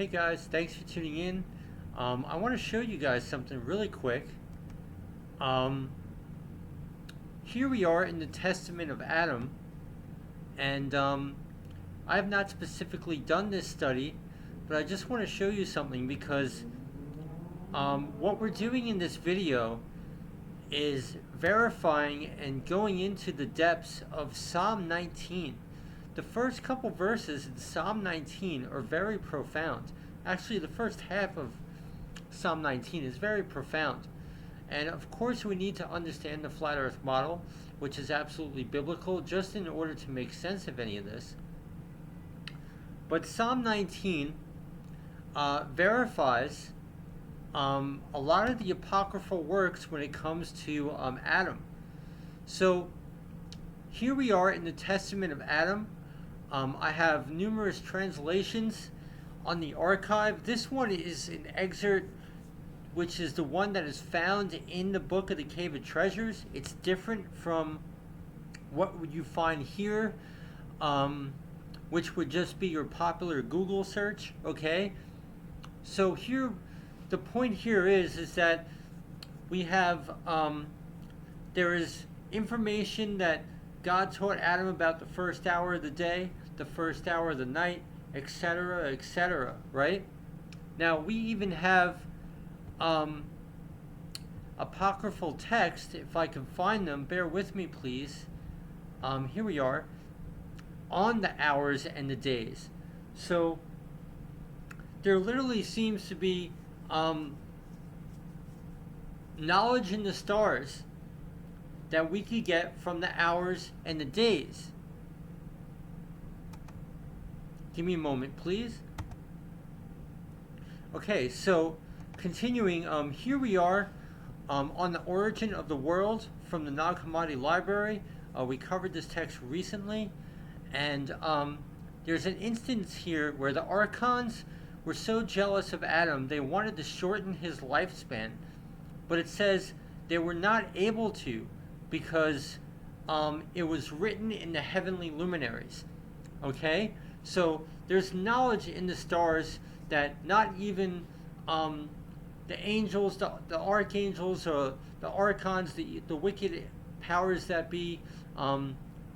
Hey guys, thanks for tuning in. I want to show you guys something really quick. Um, Here we are in the Testament of Adam, and I have not specifically done this study, but I just want to show you something because what we're doing in this video is verifying and going into the depths of Psalm 19. The first couple verses in Psalm 19 are very profound. Actually, the first half of Psalm 19 is very profound. And of course, we need to understand the flat earth model, which is absolutely biblical, just in order to make sense of any of this. But Psalm 19 verifies a lot of the apocryphal works when it comes to Adam. So here we are in the Testament of Adam. I have numerous translations on the archive. This one is an excerpt, which is the one that is found in the book of the Cave of Treasures. It's different from what you find here, which would just be your popular Google search, okay? So here, the point here is that we have, there is information that God taught Adam about the first hour of the day, the first hour of the night, etc., right? Now, we even have apocryphal text, if I can find them, bear with me please. Here we are, on the hours and the days. So there literally seems to be knowledge in the stars that we could get from the hours and the days. Give me a moment, please. Okay, so continuing, here we are on the origin of the world from the Nag Hammadi Library. We covered this text recently, and there's an instance here where the archons were so jealous of Adam, they wanted to shorten his lifespan, but it says they were not able to because it was written in the heavenly luminaries. Okay, so there's knowledge in the stars that not even the angels, the archangels, or the archons, the wicked powers that be,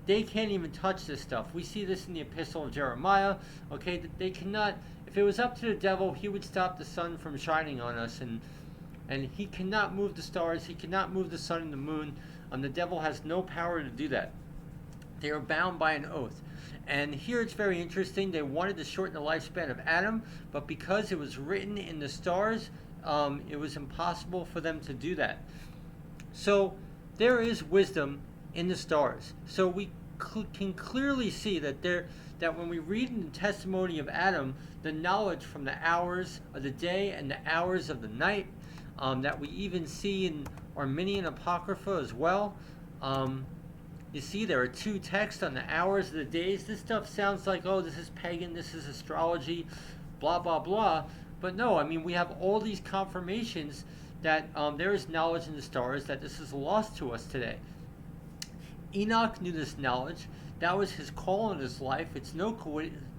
they can't even touch this stuff. We see this in the Epistle of Jeremiah. Okay, they cannot. If it was up to the devil, he would stop the sun from shining on us, and he cannot move the stars. He cannot move the sun and the moon. The devil has no power to do that. They are bound by an oath. And here it's very interesting. They wanted to shorten the lifespan of Adam, but because it was written in the stars, it was impossible for them to do that. So there is wisdom in the stars. So we can clearly see that that when we read in the testimony of Adam, the knowledge from the hours of the day and the hours of the night, that we even see in Armenian Apocrypha as well. You see there are two texts on the hours of the days. This stuff sounds like, oh, this is pagan, this is astrology, blah, blah, blah. But no, I mean, we have all these confirmations that there is knowledge in the stars, that this is lost to us today. Enoch knew this knowledge. That was his call in his life. It's no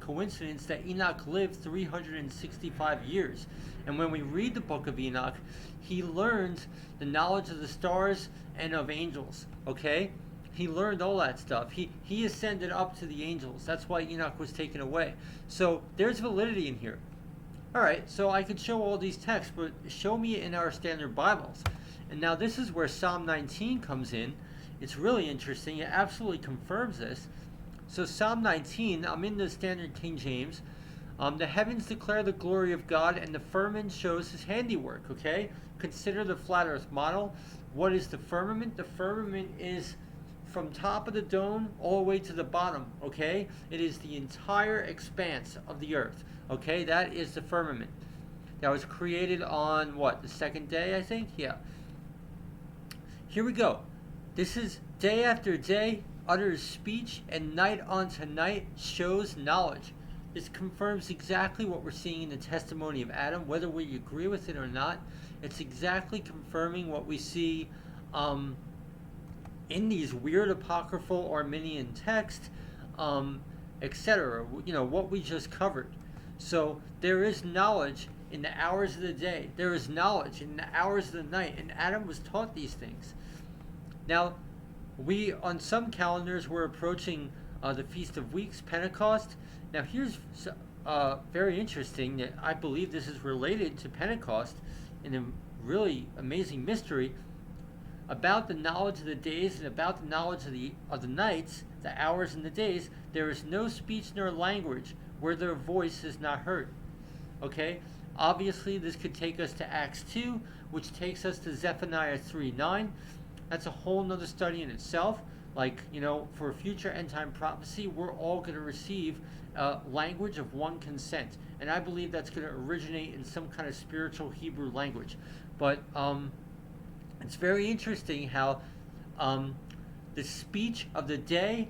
coincidence that Enoch lived 365 years. And when we read the book of Enoch, he learned the knowledge of the stars and of angels, okay? He learned all that stuff. He ascended up to the angels. That's why Enoch was taken away. So there's validity in here. All right, so I could show all these texts, but show me in our standard Bibles. And now this is where Psalm 19 comes in. It's really interesting. It absolutely confirms this. So Psalm 19, I'm in the Standard King James. The heavens declare the glory of God, and the firmament shows his handiwork, okay? Consider the flat earth model. What is the firmament? The firmament is from top of the dome all the way to the bottom, okay? It is the entire expanse of the earth, okay? That is the firmament. That was created on, what, the second day, I think? Yeah. Here we go. This is day after day, utters speech, and night unto night shows knowledge. This confirms exactly what we're seeing in the testimony of Adam, whether we agree with it or not. It's exactly confirming what we see in these weird apocryphal Armenian texts, etc. You know, what we just covered. So there is knowledge in the hours of the day. There is knowledge in the hours of the night. And Adam was taught these things. Now, we, on some calendars, we're approaching the Feast of Weeks, Pentecost. Now, here's very interesting that I believe this is related to Pentecost in a really amazing mystery about the knowledge of the days and about the knowledge of the nights, the hours and the days. There is no speech nor language where their voice is not heard. Okay? Obviously, this could take us to Acts 2, which takes us to Zephaniah 3:9. That's a whole nother study in itself. Like, for a future end time prophecy, we're all going to receive language of one consent. And I believe that's going to originate in some kind of spiritual Hebrew language. But it's very interesting how the speech of the day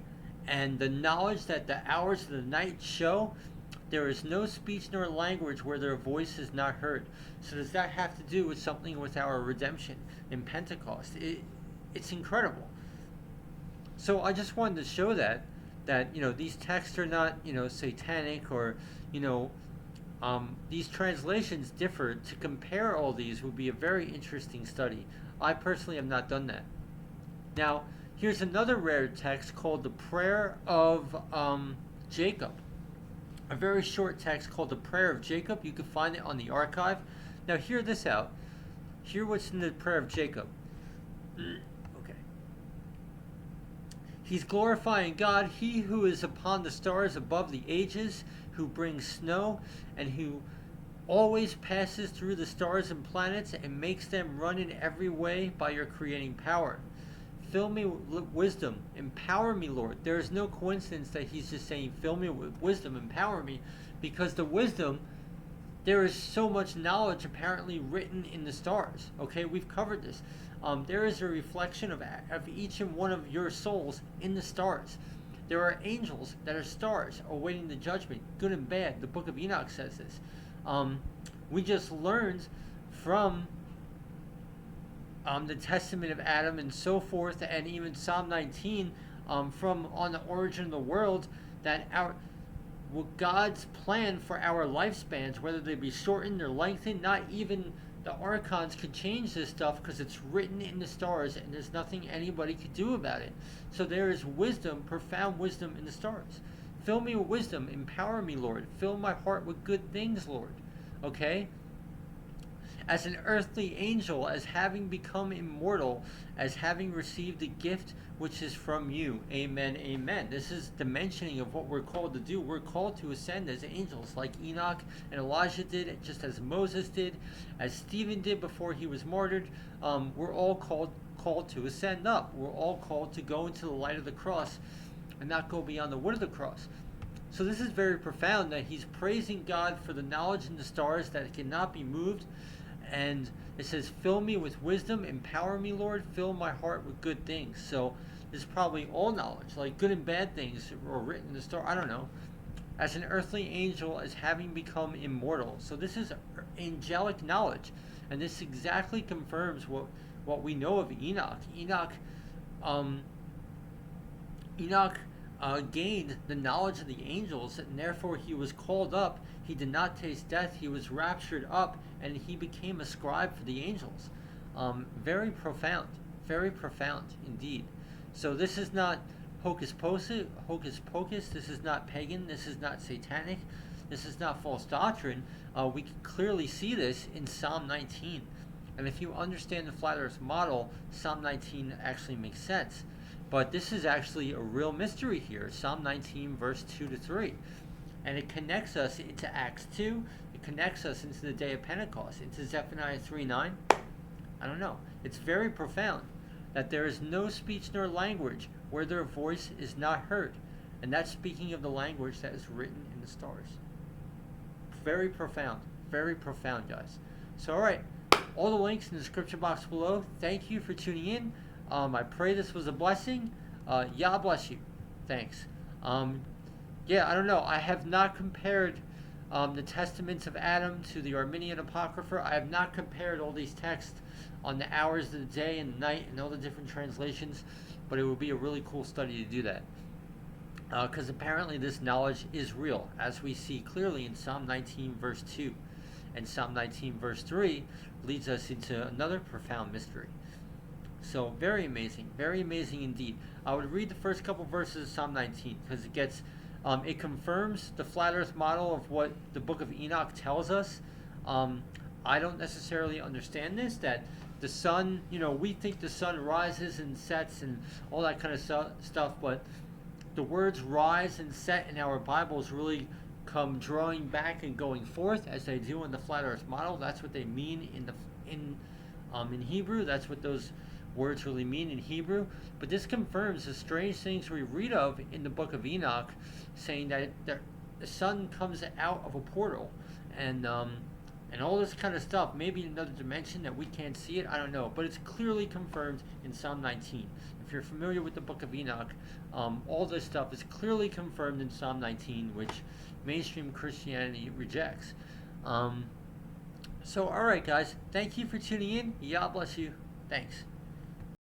and the knowledge that the hours of the night show, there is no speech nor language where their voice is not heard. So does that have to do with something with our redemption in Pentecost? It's incredible. So I just wanted to show that these texts are not satanic, or these translations differ. To compare all these would be a very interesting study. I personally have not done that. Now, here's another rare text called the Prayer of Jacob. A very short text called the Prayer of Jacob. You can find it on the archive. Now, hear this out. Hear what's in the Prayer of Jacob. Okay. He's glorifying God, he who is upon the stars above the ages, who brings snow, and who always passes through the stars and planets and makes them run in every way by your creating power. Fill me with wisdom. Empower me, Lord. There is no coincidence that he's just saying, fill me with wisdom, empower me, because the wisdom, there is so much knowledge apparently written in the stars. Okay, we've covered this. There is a reflection of each and one of your souls in the stars. There are angels that are stars awaiting the judgment, good and bad. The book of Enoch says this. We just learned from the Testament of Adam and so forth, and even Psalm 19 from on the origin of the world, that God's plan for our lifespans, whether they be shortened or lengthened, not even the archons could change this stuff because it's written in the stars and there's nothing anybody could do about it. So there is wisdom, profound wisdom in the stars. Fill me with wisdom, empower me, Lord. Fill my heart with good things, Lord. Okay? As an earthly angel, as having become immortal, as having received a gift which is from you. Amen, amen. This is the mentioning of what we're called to do. We're called to ascend as angels, like Enoch and Elijah did, just as Moses did, as Stephen did before he was martyred. We're all called to ascend up. We're all called to go into the light of the cross and not go beyond the wood of the cross. So this is very profound, that he's praising God for the knowledge in the stars that cannot be moved. And it says, fill me with wisdom, empower me, Lord, fill my heart with good things. So this is probably all knowledge, like good and bad things are written in the star. I don't know. As an earthly angel, as having become immortal. So this is angelic knowledge. And this exactly confirms what we know of Enoch. Enoch gained the knowledge of the angels, and therefore he was called up. He did not taste death. He was raptured up, and he became a scribe for the angels. Very profound indeed. So this is not hocus pocus. This is not pagan. This is not satanic. This is not false doctrine. We can clearly see this in Psalm 19. And if you understand the flat earth model, Psalm 19 actually makes sense. But this is actually a real mystery here. Psalm 19, verse 2 to 3. And it connects us into Acts 2. It connects us into the day of Pentecost, into Zephaniah 3:9. I don't know. It's very profound that there is no speech nor language where their voice is not heard. And that's speaking of the language that is written in the stars. Very profound, guys. So, all right. All the links in the description box below. Thank you for tuning in. I pray this was a blessing. Yah bless you. Thanks. I don't know. I have not compared the Testaments of Adam to the Armenian Apocrypha. I have not compared all these texts on the hours of the day and night and all the different translations, but it would be a really cool study to do that. because apparently this knowledge is real, as we see clearly in Psalm 19, verse 2. And Psalm 19, verse 3 leads us into another profound mystery. So very amazing indeed. I would read the first couple verses of Psalm 19 because it confirms the flat Earth model of what the Book of Enoch tells us. I don't necessarily understand this, that the sun, we think the sun rises and sets and all that kind of stuff, but the words rise and set in our Bibles really come drawing back and going forth as they do in the flat Earth model. That's what they mean in Hebrew. That's what those words really mean in Hebrew. But this confirms the strange things we read of in the book of Enoch, saying that the sun comes out of a portal, and all this kind of stuff. Maybe in another dimension that we can't see it. I don't know, but it's clearly confirmed in Psalm 19. If you're familiar with the book of Enoch, all this stuff is clearly confirmed in Psalm 19, which mainstream Christianity rejects. So, all right, guys, thank you for tuning in. God bless you. Thanks.